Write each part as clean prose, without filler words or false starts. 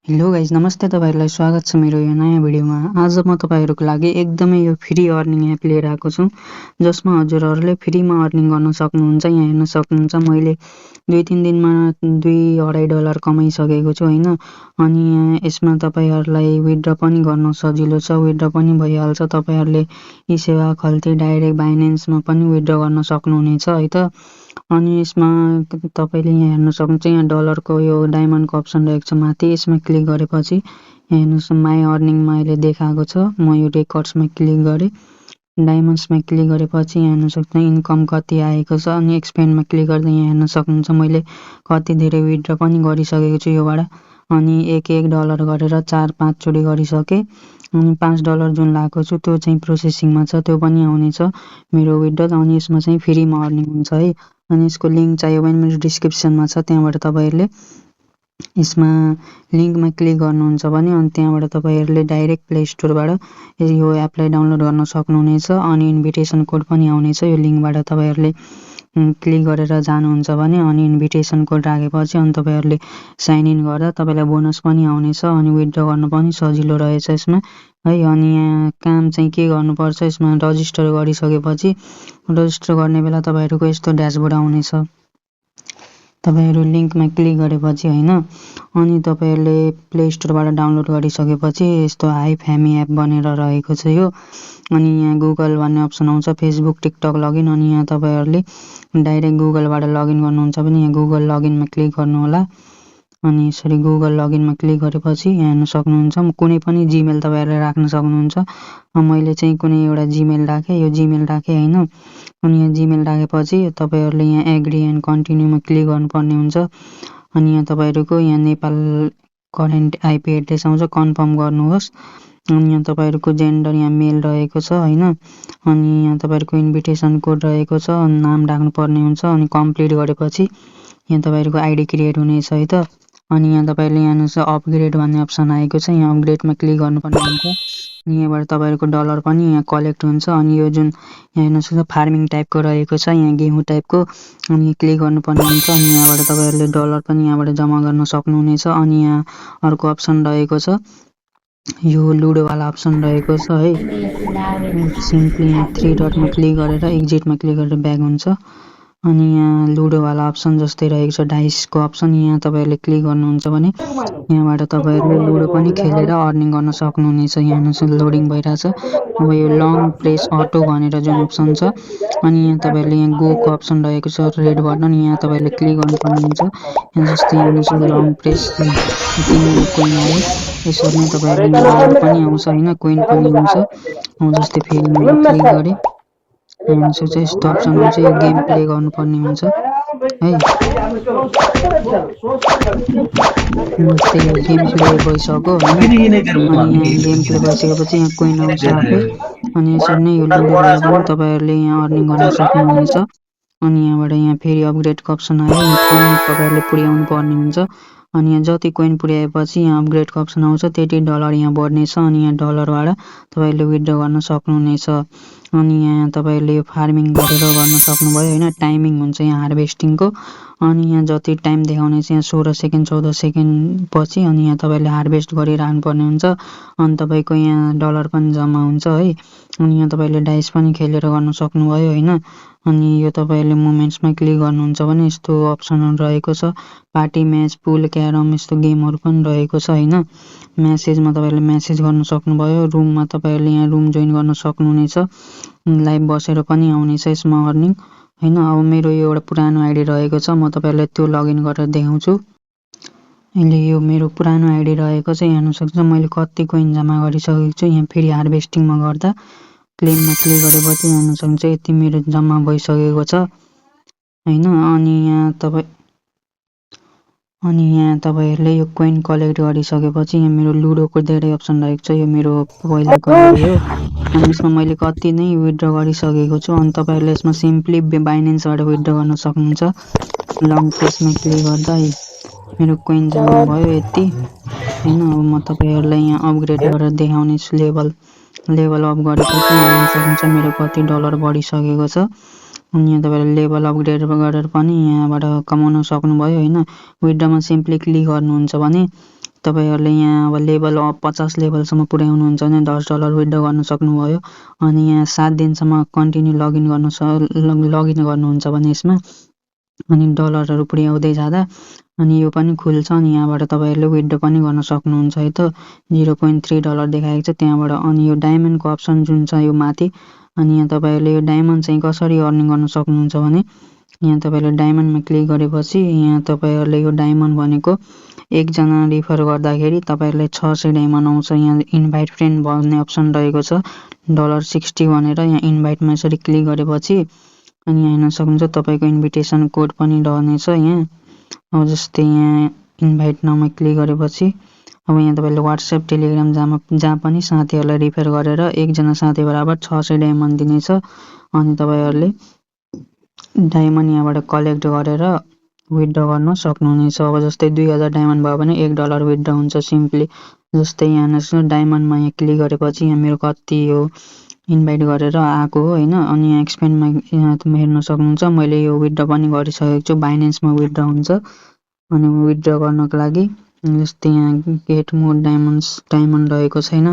Hello guys नमस्ते तपाईँहरूलाई स्वागत छ मेरो यो नयाँ भिडियोमा। आज म तपाईँहरूको लागि एकदमै यो फ्री अर्निङ एप लिएर आएको छु, जसमा हजुरहरूले फ्रीमा अर्निङ गर्न सक्नुहुन्छ। यहाँ हेर्न सक्नुहुन्छ मैले 2-3 दिनमा $2-2.5 कमाइसकेको छु हैन। अनि यहाँ यसमा तपाईँहरूलाई विथड्र पनि गर्न सजिलो छ, विथड्र पनि भइहाल्छ। तपाईँहरूले यी सेवा खल्ती डाइरेक्ट बाइनेन्समा पनि विथड्र गर्न सक्नुहुनेछ है त। अनि यसमा तपाईँले यहाँ हेर्न सक्नुहुन्छ, यहाँ डलरको यो डायमन्डको अप्सन रहेको छ माथि, यसमा क्लिक गरेपछि यहाँ हेर्नुहोस् माई अर्निङमा अहिले देखाएको छ। म यो रेकर्ड्समा क्लिक गरेँ, डायमन्ड्समा क्लिक गरेपछि यहाँ हेर्न सक्नुहुन्छ इन्कम कति आएको छ। अनि एक्सपेन्डमा क्लिक गर्दा यहाँ हेर्न सक्नुहुन्छ मैले कति धेरै विथड्र पनि गरिसकेको छु योबाट। अनि $1 गरेर 4-5 चोटि गरिसकेँ। अनि $5 जुन लगाएको छु त्यो चाहिँ प्रोसेसिङमा छ, त्यो पनि आउनेछ मेरो विथड्र। अनि यसमा चाहिँ फ्रीमा अर्निङ हुन्छ है। अनि यसको लिङ्क चाहियो भने मेरो डिस्क्रिप्सनमा छ, त्यहाँबाट तपाईँहरूले यसमा लिङ्कमा क्लिक गर्नुहुन्छ भने अनि त्यहाँबाट तपाईँहरूले डाइरेक्ट प्ले स्टोरबाट यो एपलाई डाउनलोड गर्न सक्नुहुनेछ। अनि इन्भिटेसन कोड पनि आउनेछ, यो लिङ्कबाट तपाईँहरूले क्लिक गरेर जानुहुन्छ भने अनि इन्भिटेसन कोड राखेपछि अनि तपाईँहरूले साइन इन गर्दा तपाईँलाई बोनस पनि आउनेछ। अनि विथड्र गर्न पनि सजिलो रहेछ यसमा है। अनि यहाँ काम चाहिँ के गर्नुपर्छ, यसमा रजिस्टर गरिसकेपछि रजिस्टर गर्ने बेला तपाईँहरूको यस्तो ड्यासबोर्ड आउनेछ। तपाईँहरू लिङ्कमा क्लिक गरेपछि हैन, अनि तपाईँहरूले प्ले स्टोरबाट डाउनलोड गरिसकेपछि यस्तो हाई फ्यामी एप बनेर रहेको छ यो। अनि यहाँ गुगल भन्ने अप्सन आउँछ, फेसबुक टिकटक लगइन। अनि यहाँ तपाईँहरूले डाइरेक्ट गुगलबाट लगइन गर्नुहुन्छ भने यहाँ गुगल लगइनमा क्लिक गर्नुहोला। अनि यसरी गुगल लगइनमा क्लिक गरेपछि यहाँ हेर्न सक्नुहुन्छ कुनै पनि जिमेल तपाईँहरूले राख्न सक्नुहुन्छ। मैले चाहिँ कुनै एउटा जिमेल राखेँ, यो जिमेल राखेँ हैन। अनि यहाँ जिमेल राखेपछि तपाईँहरूले यहाँ एग्री एन्ड कन्टिन्यूमा क्लिक गर्नुपर्ने हुन्छ। अनि यहाँ तपाईँहरूको यहाँ नेपाल करेन्ट आइपी एड्रेस आउँछ, कन्फर्म गर्नुहोस्। अनि यहाँ तपाईँहरूको जेन्डर यहाँ मेल रहेको छ हैन। अनि यहाँ तपाईँहरूको इन्भिटेसन कोड रहेको छ, नाम राख्नुपर्ने हुन्छ। अनि कम्प्लिट गरेपछि यहाँ तपाईँहरूको आइडी क्रिएट हुनेछ है त। अनि यहाँ तपाईँहरूले यहाँ अपग्रेड भन्ने अप्सन आएको छ, यहाँ अपग्रेडमा क्लिक गर्नुपर्ने हुन्छ। यहाँबाट तपाईँहरूको डलर पनि यहाँ कलेक्ट हुन्छ। अनि यो जुन यहाँ हेर्न सक्नुहुन्छ फार्मिङ टाइपको रहेको छ, यहाँ गेहूँ टाइपको, अनि क्लिक गर्नुपर्ने हुन्छ। अनि यहाँबाट तपाईँहरूले डलर पनि यहाँबाट जम्मा गर्न सक्नुहुनेछ। अनि यहाँ अर्को अप्सन रहेको छ, यो लुडोवाला अप्सन रहेको छ है। सिम्पली यहाँ 3 डटमा क्लिक गरेर एक्जिटमा क्लिक गरेर ब्याक हुन्छ। अनि यहाँ लुडोवाला अप्सन जस्तै रहेको छ डाइसको अप्सन, यहाँ तपाईँहरूले क्लिक गर्नुहुन्छ भने यहाँबाट तपाईँहरूले लुडो पनि खेलेर अर्निङ गर्न सक्नुहुनेछ। यहाँ लोडिङ भइरहेछ। अब यो लङ प्रेस अटो भनेर जुन अप्सन छ, अनि यहाँ तपाईँहरूले यहाँ गोको अप्सन रहेको छ रेड बटन, यहाँ तपाईँहरूले क्लिक गर्नुपर्ने हुन्छ। यहाँ जस्तै यहाँ लङ प्रेस 3 कोइन आयो, यसरी नै तपाईँहरूले डलर पनि आउँछ हैन, कोइन पनि आउँछ। जस्तै फेरि मैले क्लिक गरेँ, चाहिँ यस्तो अप्सन हुन्छ, यो गेम प्ले गर्नुपर्ने हुन्छ है। जस्तै यो गेम प्ले भइसक्यो हैन। अनि यहाँ गेम प्ले भइसकेपछि यहाँ कोइन आउँछ आफै। अनि यसरी नै यो लुडोबाट पनि तपाईँहरूले यहाँ अर्निङ गर्न सक्नुहुनेछ। अनि यहाँबाट यहाँ फेरि अपग्रेडको अप्सन आयो, यहाँ कोइन तपाईँहरूले पुर्याउनु पर्ने हुन्छ। अनि यहाँ जति कोइन पुर्याएपछि यहाँ अपग्रेडको अप्सन आउँछ, त्यति डलर यहाँ बढ्नेछ। अनि यहाँ डलरबाट तपाईँहरूले विथड्र गर्न सक्नुहुनेछ। अनि यहाँ तपाईँहरूले यो फार्मिङ गरेर गर्न सक्नुभयो हैन। टाइमिङ हुन्छ यहाँ हार्भेस्टिङको। अनि यहाँ जति टाइम देखाउनेछ यहाँ 16 सेकेन्ड 14 सेकेन्ड पछि अनि यहाँ तपाईँहरूले हार्भेस्ट गरिरहनुपर्ने हुन्छ। अनि तपाईँको यहाँ डलर पनि जम्मा हुन्छ है। अनि यहाँ तपाईँहरूले डाइस पनि खेलेर गर्न सक्नुभयो हैन। अनि यो तपाईँहरूले मोमेन्ट्समा क्लिक गर्नुहुन्छ भने यस्तो अप्सनहरू रहेको छ, पार्टी म्याच, पुल, क्यारम, यस्तो गेमहरू पनि रहेको छ हैन। म्यासेजमा तपाईँहरूले म्यासेज गर्न सक्नुभयो, रुममा तपाईँहरूले यहाँ रुम जोइन गर्न सक्नुहुनेछ, लाइभ बसेर पनि आउनेछ यसमा अर्निङ हैन। अब मेरो यो एउटा पुरानो आइडी रहेको छ, म तपाईँहरूलाई त्यो लगइन गरेर देखाउँछु। अहिले यो मेरो पुरानो आइडी रहेको छ, यहाँ हेर्न सक्नुहुन्छ मैले कति कोइन जम्मा गरिसकेको छु। यहाँ फेरि हार्भेस्टिङमा गर्दा क्लेममा क्लिक गरेपछि हेर्न सक्नुहुन्छ यति मेरो जम्मा भइसकेको छ हैन। अनि यहाँ तपाईँहरूले यो कोइन कलेक्ट गरिसकेपछि यहाँ मेरो लुडोको धेरै अप्सन रहेको छ, यो मेरो पहिलाको आइडी हो। अनि यसमा मैले कति नै विथड्र गरिसकेको छु। अनि तपाईँहरूले यसमा सिम्पली बाइनेन्सबाट विथड्र गर्न सक्नुहुन्छ। लङ प्रेसमा क्लिक गर्दा मेरो कोइन जम्मा भयो यति हैन। अब म तपाईँहरूलाई यहाँ अपग्रेड गरेर देखाउनेछु, लेभल अप गरेपछि हेर्न सक्नुहुन्छ मेरो कति डलर बढिसकेको छ। अनि यहाँ तपाईँले लेभल अपग्रेड गरेर पनि यहाँबाट कमाउन सक्नुभयो हैन। विथड्रमा सिम्पली क्लिक गर्नुहुन्छ भने तपाईहरुले यहाँ अब लेभल 50 लेभलसम्म पुर्याउनुहुन्छ भने $10 विथड्र गर्न सक्नुभयो। अनि यहाँ 7 दिनसम्म कन्टिन्यू लगइन गर्नुहुन्छ भने यसमा अनि डलरहरु पुर्याउँदै जाँदा अनि यो पनि खुल्छ अनि यहाँबाट तपाईहरुले विथड्र पनि गर्न सक्नुहुन्छ है त। $0.3 देखाएको छ त्यहाँबाट। अनि यो डायमन्डको अप्सन जुन छ यो माथि, अनि यहाँ तपाईहरुले यो डायमन्ड चाहिँ कसरी अर्निङ गर्न सक्नुहुन्छ भने यहाँ तपाईहरुले डायमन्डमा क्लिक गरेपछि यहाँ तपाईहरुले यो डायमन्ड भनेको एकजना रिफर गर्दाखेरि तपाईहरुलाई 600 डायमन्ड आउँछ। यहाँ इन्भाइट फ्रेन्ड भन्ने अप्सन रहेको छ $60 भनेर। यहाँ इन्भाइटमा यसरी क्लिक गरेपछि अनि यहाँ हेर्न सक्नुहुन्छ तपाईको इन्भिटेसन कोड पनि रहनेछ यहाँ। अब जस्तै यहाँ इन्भाइट नाउमा क्लिक गरेपछि अब यहाँ तपाईले WhatsApp टेलिग्राम जहाँ पनि साथीहरुलाई रिफर गरेर एकजना साथी बराबर 600 डायमन्ड दिनेछ। अनि तपाईहरुले डायमन्ड यहाँबाट कलेक्ट गरेर विथड्र गर्न सक्नुहुनेछ। अब जस्तै 2000 डायमन्ड भयो भने $1 विथड्र हुन्छ सिम्पली। जस्तै यहाँ हेर्नुस् डायमन्डमा यहाँ क्लिक गरेपछि यहाँ मेरो कति यो इन्भाइट गरेर आएको हो हैन। अनि यहाँ एक्सपेन्डमा यहाँ हेर्न सक्नुहुन्छ मैले यो विथड्र पनि गरिसकेको छु। बाइनेन्समा विथड्र हुन्छ। अनि विथड्र गर्नको लागि जस्तै यहाँ गेट मोर डायमन्ड रहेको छैन।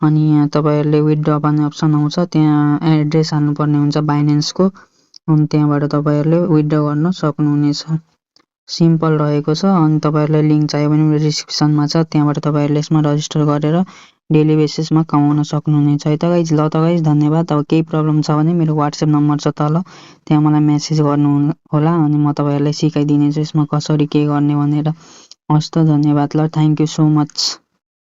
अनि यहाँ तपाईहरुले विथड्र भन्ने अप्सन आउँछ त्यहाँ एड्रेस हाल्नुपर्ने हुन्छ बाइनेन्सको। अनि त्यहाँबाट तपाईहरुले विथड्र गर्न सक्नुहुनेछ। सिम्पल रहेको छ। अनि तपाईहरुलाई लिंक चाहियो भने डिस्क्रिप्सनमा छ त्यहाँबाट तपाईहरुले यसमा रजिस्टर गरेर डेली बेसिसमा कमाउन सक्नुहुनेछ है त गाइज। ल त गाइज धन्यवाद। अब केही प्रब्लम छ भने मेरो WhatsApp नम्बर छ तल त्यहाँ मलाई मेसेज गर्नु होला अनि म तपाईहरुलाई सिकाइदिनेछु यसमा कसरी के गर्ने भनेर। हस् त धन्यवाद। ल थ्यांक यू सो मच।